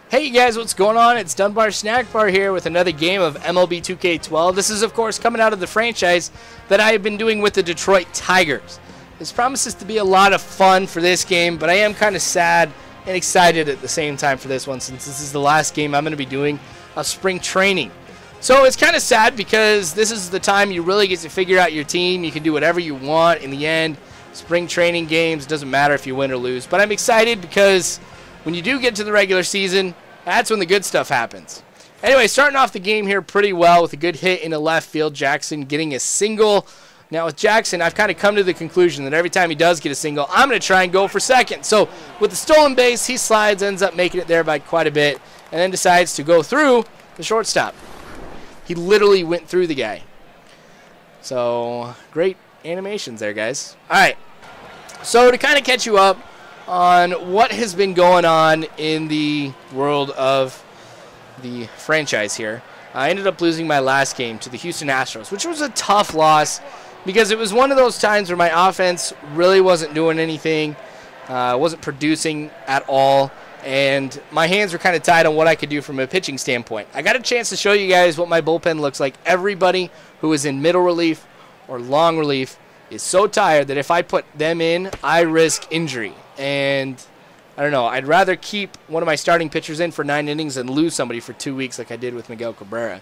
Hey you guys, what's going on? It's Dunbar Snack Bar here with another game of MLB 2K12. This is, of course, coming out of the franchise that I have been doing with the Detroit Tigers. This promises to be a lot of fun for this game, but I am kind of sad and excited at the same time for this one, since this is the last game I'm going to be doing of spring training. So it's kind of sad because this is the time you really get to figure out your team. You can do whatever you want in the end. Spring training games, doesn't matter if you win or lose. But I'm excited because when you do get to the regular season, that's when the good stuff happens. Anyway, starting off the game here pretty well with a good hit in the left field. Jackson getting a single. Now with Jackson, I've kind of come to the conclusion that every time he does get a single, I'm going to try and go for second. So with the stolen base, he slides, ends up making it there by quite a bit, and then decides to go through the shortstop. He literally went through the guy. So great animations there, guys. All right. So to kind of catch you up on what has been going on in the world of the franchise here, I ended up losing my last game to the Houston Astros, which was a tough loss because it was one of those times where my offense really wasn't doing anything, wasn't producing at all, and my hands were kind of tied on what I could do from a pitching standpoint. I got a chance to show you guys what my bullpen looks like. Everybody who is in middle relief or long relief is so tired that if I put them in, I risk injury. And I don't know, I'd rather keep one of my starting pitchers in for 9 innings than lose somebody for 2 weeks like I did with Miguel Cabrera.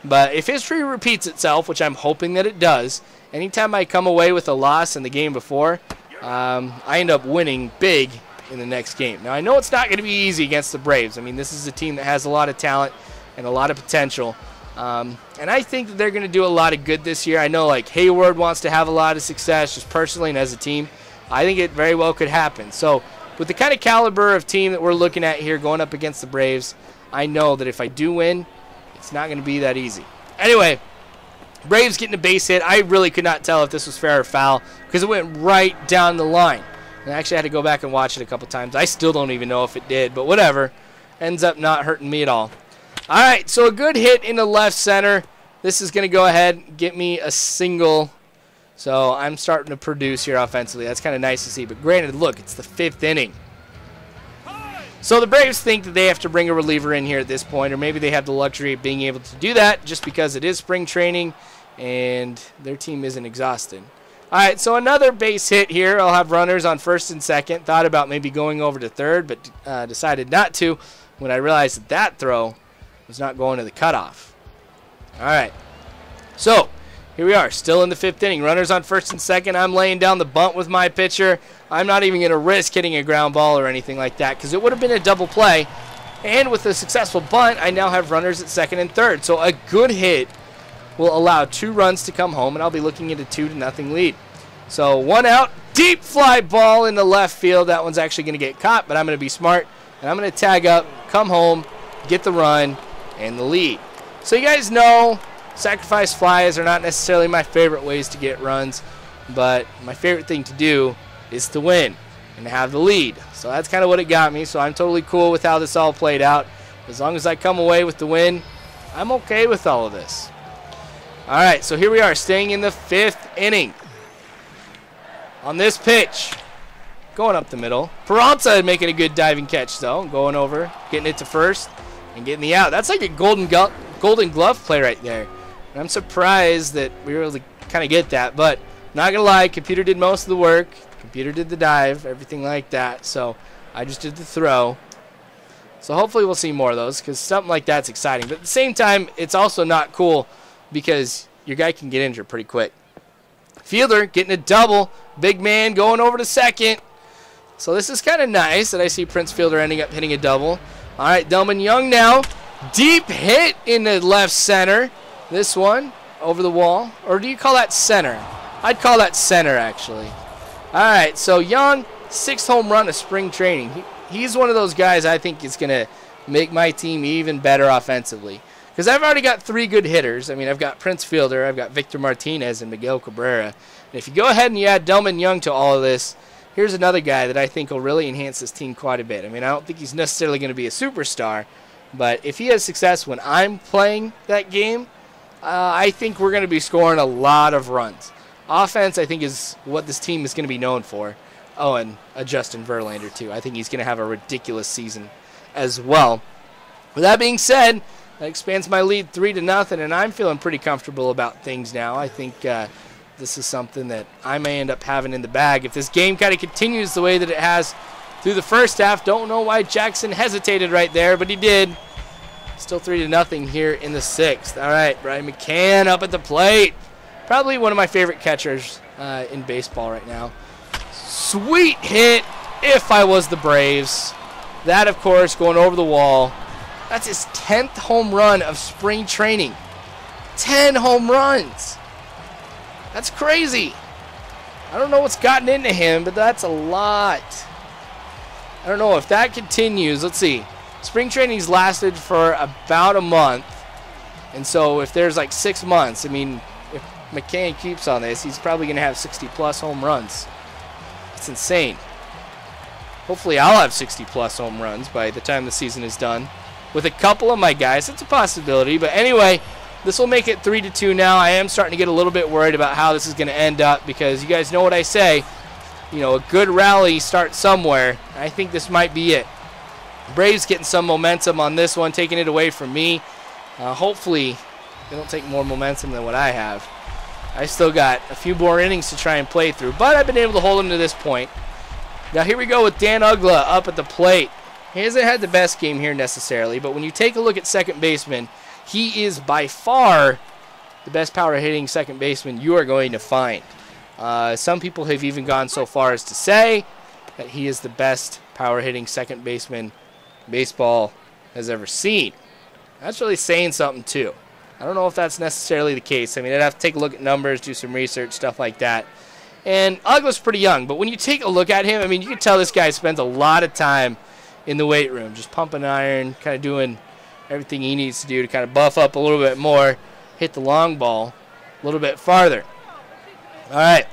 But if history repeats itself, which I'm hoping that it does, anytime I come away with a loss in the game before, I end up winning big in the next game. Now, I know it's not going to be easy against the Braves. I mean, this is a team that has a lot of talent and a lot of potential. And I think that they're going to do a lot of good this year. I know, like, Hayward wants to have a lot of success just personally and as a team. I think it very well could happen. So with the kind of caliber of team that we're looking at here going up against the Braves, I know that if I do win, it's not going to be that easy. Anyway, Braves getting a base hit. I really could not tell if this was fair or foul because it went right down the line. And I actually had to go back and watch it a couple times. I still don't even know if it did, but whatever. Ends up not hurting me at all. All right, so a good hit in the left center. This is going to go ahead and get me a single. So I'm starting to produce here offensively. That's kind of nice to see. But granted, look, it's the 5th inning. So the Braves think that they have to bring a reliever in here at this point, or maybe they have the luxury of being able to do that just because it is spring training and their team isn't exhausted. All right, so another base hit here. I'll have runners on first and second. Thought about maybe going over to third, but decided not to when I realized that that throw was not going to the cutoff. All right, so here we are, still in the 5th inning. Runners on first and second. I'm laying down the bunt with my pitcher. I'm not even going to risk hitting a ground ball or anything like that because it would have been a double play. And with a successful bunt, I now have runners at second and third. So a good hit will allow 2 runs to come home, and I'll be looking at a 2-0 lead. So 1 out, deep fly ball in the left field. That one's actually going to get caught, but I'm going to be smart, and I'm going to tag up, come home, get the run, and the lead. So you guys know sacrifice flies are not necessarily my favorite ways to get runs, but my favorite thing to do is to win and to have the lead. So that's kind of what it got me, so I'm totally cool with how this all played out. As long as I come away with the win, I'm okay with all of this. All right, so here we are, staying in the 5th inning. On this pitch, going up the middle. Peralta making a good diving catch, though, going over, getting it to first, and getting the out. That's like a golden glove play right there. And I'm surprised that we were able to kind of get that, but not going to lie, computer did most of the work. Computer did the dive, everything like that, so I just did the throw. So hopefully we'll see more of those because something like that's exciting. But at the same time, it's also not cool because your guy can get injured pretty quick. Fielder getting a double. Big man going over to second. So this is kind of nice that I see Prince Fielder ending up hitting a double. All right, Delman Young now. Deep hit in the left center. This one over the wall. Or do you call that center? I'd call that center, actually. All right, so Young, 6th home run of spring training. He's one of those guys I think is going to make my team even better offensively. Because I've already got 3 good hitters. I mean, I've got Prince Fielder, I've got Victor Martinez, and Miguel Cabrera. And if you go ahead and you add Delman Young to all of this, here's another guy that I think will really enhance this team quite a bit. I mean, I don't think he's necessarily going to be a superstar, but if he has success when I'm playing that game, I think we're going to be scoring a lot of runs. Offense, I think, is what this team is going to be known for. Oh, and Justin Verlander, too. I think he's going to have a ridiculous season as well. With that being said, that expands my lead 3-0, and I'm feeling pretty comfortable about things now. I think this is something that I may end up having in the bag. If this game kind of continues the way that it has through the first half, don't know why Jackson hesitated right there, but he did. Still 3-0 here in the 6th. All right, Brian McCann up at the plate. Probably one of my favorite catchers in baseball right now. Sweet hit if I was the Braves. That, of course, going over the wall. That's his 10th home run of spring training. 10 home runs. That's crazy. I don't know what's gotten into him, but that's a lot. I don't know if that continues. Let's see. Spring training's lasted for about a month. And so if there's like 6 months, I mean, if McCann keeps on this, he's probably going to have 60-plus home runs. It's insane. Hopefully I'll have 60-plus home runs by the time the season is done. With a couple of my guys, it's a possibility. But anyway, this will make it 3-2 now. I am starting to get a little bit worried about how this is going to end up because you guys know what I say. You know, a good rally starts somewhere. I think this might be it. Braves getting some momentum on this one, taking it away from me. Hopefully, they don't take more momentum than what I have. I still got a few more innings to try and play through, but I've been able to hold them to this point. Now here we go with Dan Uggla up at the plate. He hasn't had the best game here necessarily, but when you take a look at second baseman, he is by far the best power hitting second baseman you are going to find. Some people have even gone so far as to say that he is the best power hitting second baseman baseball has ever seen. That's really saying something too. I don't know if that's necessarily the case. I mean, I'd have to take a look at numbers, do some research, stuff like that. And Uggla's pretty young, but when you take a look at him, I mean, you can tell this guy spends a lot of time in the weight room, just pumping iron, kind of doing everything he needs to do to kind of buff up a little bit more, hit the long ball a little bit farther. All right,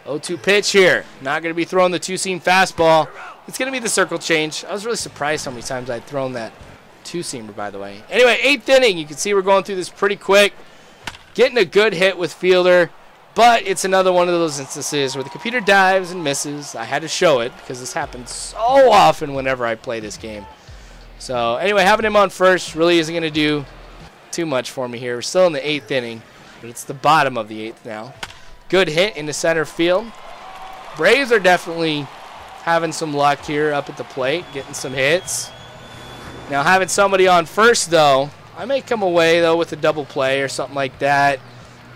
0-2 pitch here. Not going to be throwing the two-seam fastball. It's going to be the circle change. I was really surprised how many times I'd thrown that two-seamer, by the way. Anyway, 8th inning. You can see we're going through this pretty quick. Getting a good hit with fielder, but it's another one of those instances where the computer dives and misses. I had to show it because this happens so often whenever I play this game. So anyway, having him on first really isn't going to do too much for me here. We're still in the 8th inning, but it's the bottom of the 8th now. Good hit into center field. Braves are definitely having some luck here up at the plate, getting some hits. Now having somebody on first, though, I may come away, though, with a double play or something like that.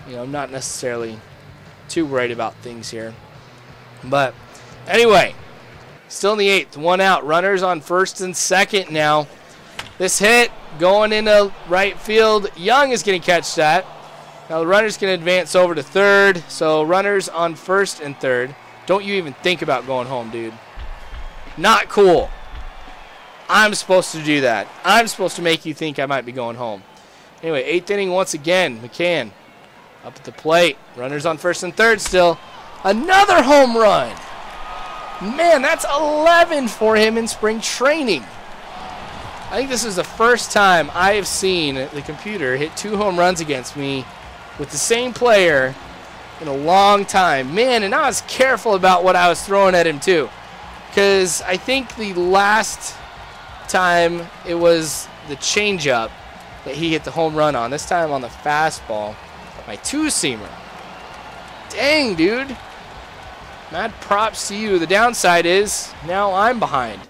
You know, I'm not necessarily too worried about things here. But anyway, still in the 8th, 1 out. Runners on first and second now. This hit going into right field. Young is going to catch that. Now the runners can advance over to third. So runners on first and third. Don't you even think about going home, dude. Not cool. I'm supposed to do that. I'm supposed to make you think I might be going home. Anyway, 8th inning once again. McCann up at the plate. Runners on first and third still. Another home run. Man, that's 11 for him in spring training. I think this is the first time I have seen the computer hit 2 home runs against me with the same player in a long time. Man, and I was careful about what I was throwing at him too. Because I think the last time it was the changeup that he hit the home run on. This time on the fastball. My two-seamer. Dang, dude. Mad props to you. The downside is now I'm behind.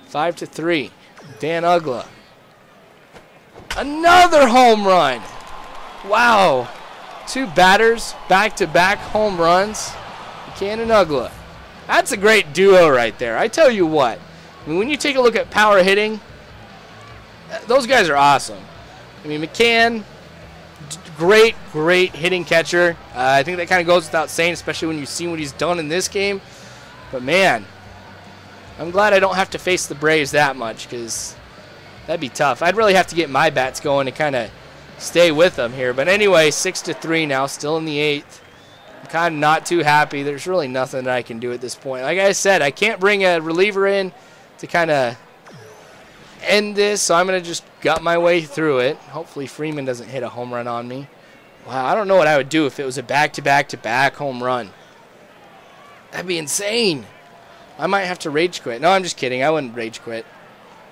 5-3. Dan Uggla. Another home run. Wow. 2 batters, back-to-back home runs. McCann and Uggla. That's a great duo right there. I tell you what. I mean, when you take a look at power hitting, those guys are awesome. I mean, McCann, great hitting catcher. I think that kind of goes without saying, especially when you've seen what he's done in this game. But, man, I'm glad I don't have to face the Braves that much because that'd be tough. I'd really have to get my bats going to kind of stay with them here. But anyway, 6-3 now, still in the 8th. I'm kind of not too happy. There's really nothing that I can do at this point. Like I said, I can't bring a reliever in to kind of end this, so I'm going to just gut my way through it. Hopefully Freeman doesn't hit a home run on me. Wow, I don't know what I would do if it was a back-to-back-to-back home run. That'd be insane. I might have to rage quit. No, I'm just kidding. I wouldn't rage quit.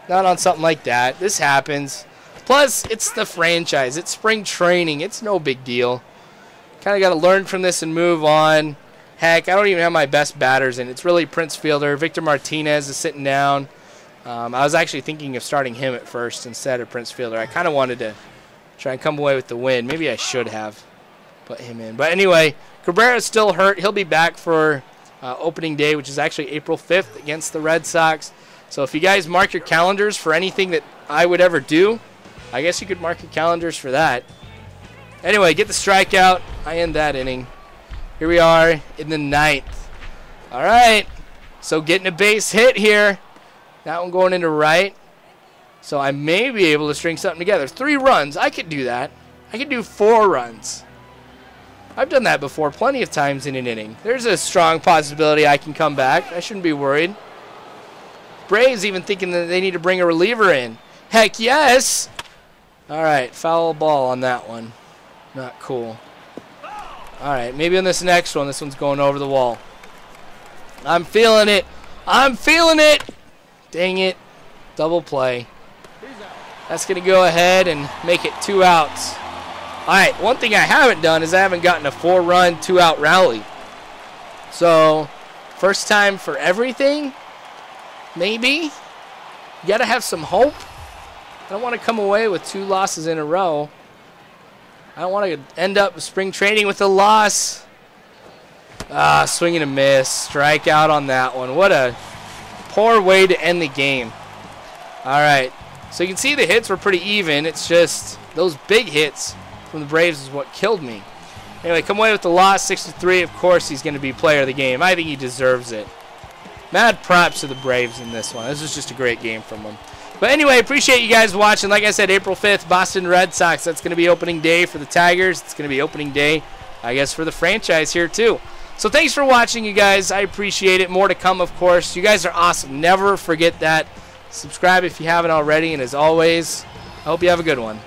Not on something like that. This happens. Plus, it's the franchise. It's spring training. It's no big deal. Kind of got to learn from this and move on. Heck, I don't even have my best batters in. It's really Prince Fielder. Victor Martinez is sitting down. I was actually thinking of starting him at first instead of Prince Fielder. I kind of wanted to try and come away with the win. Maybe I should have put him in. But anyway, Cabrera's still hurt. He'll be back for opening day, which is actually April 5th against the Red Sox. So if you guys mark your calendars for anything that I would ever do, I guess you could mark your calendars for that. Anyway, get the strikeout. I end that inning. Here we are in the 9th. All right. So getting a base hit here. That one going into right. So I may be able to string something together. 3 runs. I could do that. I could do 4 runs. I've done that before plenty of times in an inning. There's a strong possibility I can come back. I shouldn't be worried. Braves even thinking that they need to bring a reliever in. Heck yes. All right. Foul ball on that one. Not cool. All right. Maybe on this next one. This one's going over the wall. I'm feeling it. I'm feeling it. Dang it. Double play. That's going to go ahead and make it 2 outs. All right, one thing I haven't done is I haven't gotten a 4-run, 2-out rally. So, first time for everything, maybe. You got to have some hope. I don't want to come away with 2 losses in a row. I don't want to end up spring training with a loss. Swing and a miss. Strikeout on that one. What a poor way to end the game. All right. So you can see the hits were pretty even. It's just those big hits from the Braves is what killed me. Anyway, come away with the loss, 6-3. Of course he's going to be player of the game. I think he deserves it. Mad props to the Braves in this one. This was just a great game from them. But anyway, appreciate you guys watching. Like I said, April 5th, Boston Red Sox. That's going to be opening day for the Tigers. It's going to be opening day, I guess, for the franchise here too. So thanks for watching, you guys. I appreciate it. More to come, of course. You guys are awesome. Never forget that. Subscribe if you haven't already. And as always, I hope you have a good one.